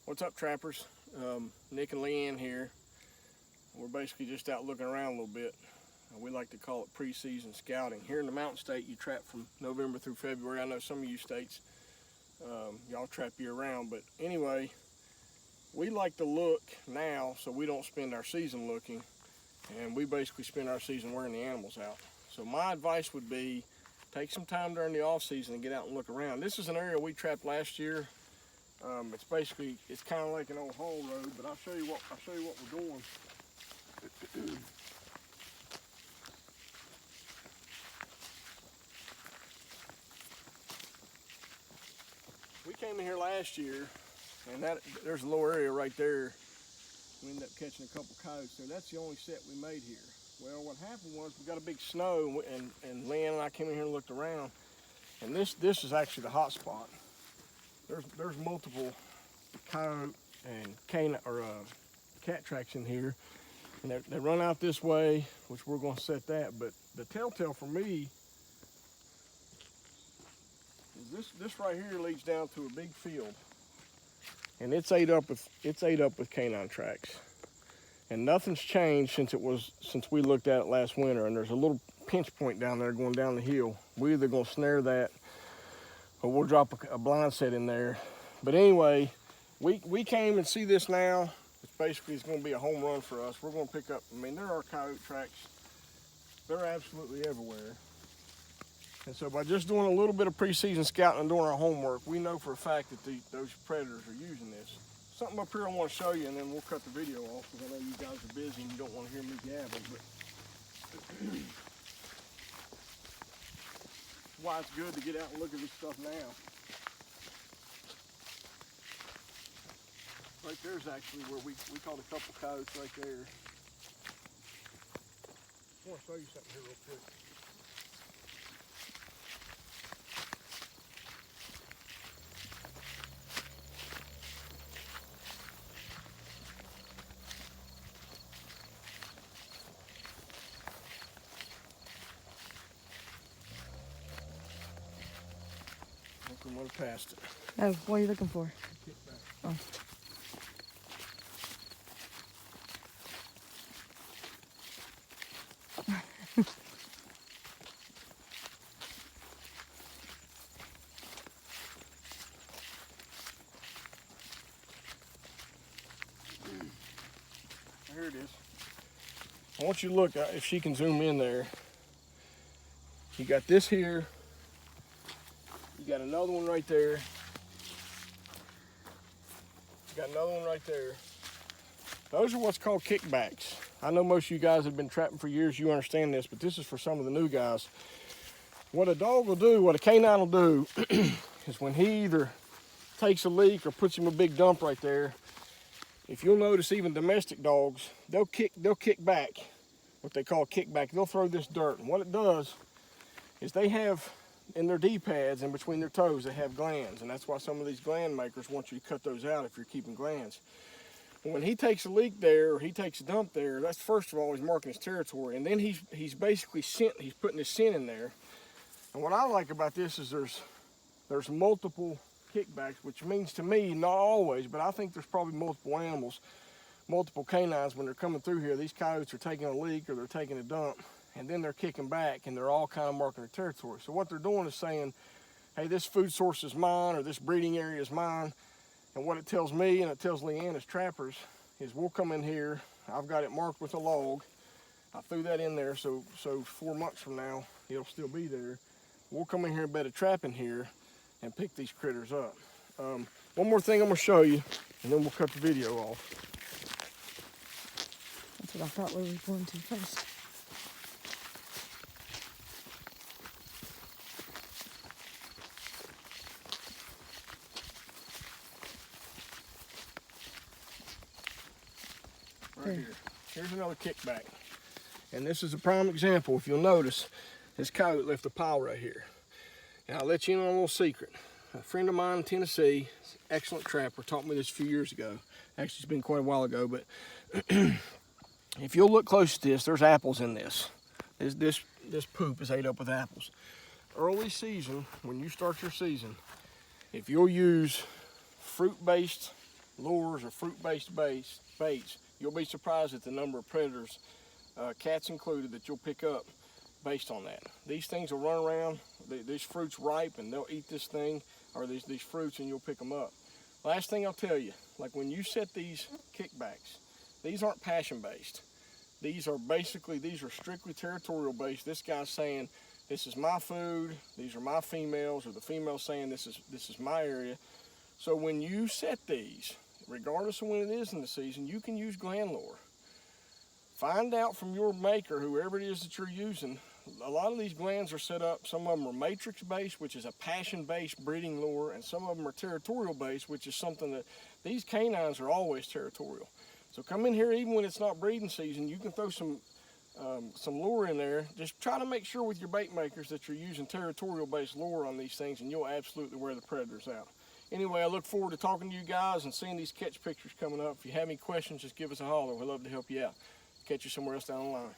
What's up, trappers? Nick and Leanne here. We're basically just out looking around a little bit. We like to call it pre-season scouting. Here in the Mountain State, you trap from November through February. I know some of you states, y'all trap year-round, but anyway, we like to look now so we don't spend our season looking, and we basically spend our season wearing the animals out. So my advice would be, take some time during the off-season and get out and look around. This is an area we trapped last year. It's kind of like an old haul road, but I'll show you what we're doing. We came in here last year, and there's a little area right there. We ended up catching a couple coyotes, so that's the only set we made here. Well, what happened was we got a big snow, and Leanne and I came in here and looked around, and this is actually the hot spot. There's multiple coyote and cat tracks in here, and they run out this way, which we're going to set that. But the telltale for me is this right here leads down to a big field, and it's ate up with canine tracks, and nothing's changed since we looked at it last winter. And there's a little pinch point down there going down the hill. We're either going to snare that, or we'll drop a blind set in there. But anyway, we came and see this now. It's going to be a home run for us. We're going to pick up, there are coyote tracks. They're absolutely everywhere. And so by just doing a little bit of preseason scouting and doing our homework, we know for a fact that those predators are using this. Something up here I want to show you, and then we'll cut the video off, because I know you guys are busy and you don't want to hear me gabbing. But why it's good to get out and look at this stuff now. Right there's actually where we caught a couple coyotes right there. I want to show you something here real quick. I think we might have passed it. Oh, what are you looking for? Oh. Here it is. I want you to look, if she can zoom in there. You got this here. You got another one right there. You got another one right there. Those are what's called kickbacks. I know most of you guys have been trapping for years, you understand this, but this is for some of the new guys. What a dog will do, what a canine will do, is when he either takes a leak or puts him a big dump right there, if you'll notice, even domestic dogs, they'll kick back, what they call kickback. They'll throw this dirt, and what it does is they have, in their D-pads and between their toes, they have glands, and that's why some of these gland makers want you to cut those out if you're keeping glands. When he takes a leak there, or he takes a dump there, that's first of all, he's marking his territory, and then he's basically he's putting his scent in there. And what I like about this is there's multiple kickbacks, which means to me, not always, but I think there's probably multiple animals, multiple canines when they're coming through here. These coyotes are taking a leak or they're taking a dump, and then they're kicking back, and they're all kind of marking their territory. So what they're doing is saying, hey, this food source is mine, or this breeding area is mine. And what it tells me, and it tells Leanne as trappers, is we'll come in here, I've got it marked with a log, I threw that in there so 4 months from now, it'll still be there. We'll come in here and bet a trap in here and pick these critters up. One more thing I'm gonna show you, and then we'll cut the video off. That's what I thought we were going to first. Right here. Here's another kickback. And this is a prime example. If you'll notice, this coyote left a pile right here. Now I'll let you in on a little secret. A friend of mine in Tennessee, excellent trapper, taught me this a few years ago. Actually, it's been quite a while ago, but if you'll look close to this, there's apples in this. This poop is ate up with apples. Early season, when you start your season, if you'll use fruit-based lures or fruit-based baits, you'll be surprised at the number of predators, cats included, that you'll pick up based on that. These things will run around, these fruits ripe, and they'll eat this thing, or these fruits, and you'll pick them up. Last thing I'll tell you, like when you set these kickbacks, these aren't passion-based. These are strictly territorial based. This guy's saying, this is my food, these are my females, or the female's saying this is my area. So when you set these, regardless of when it is in the season, you can use gland lure. Find out from your maker, whoever it is that you're using, a lot of these glands are set up, some of them are matrix based, which is a passion based breeding lure, and some of them are territorial based, which is something that, these canines are always territorial. So come in here, even when it's not breeding season, you can throw some lure in there. Just try to make sure with your bait makers that you're using territorial based lure on these things, and you'll absolutely wear the predators out. Anyway, I look forward to talking to you guys and seeing these catch pictures coming up. If you have any questions, just give us a holler. We'd love to help you out. Catch you somewhere else down the line.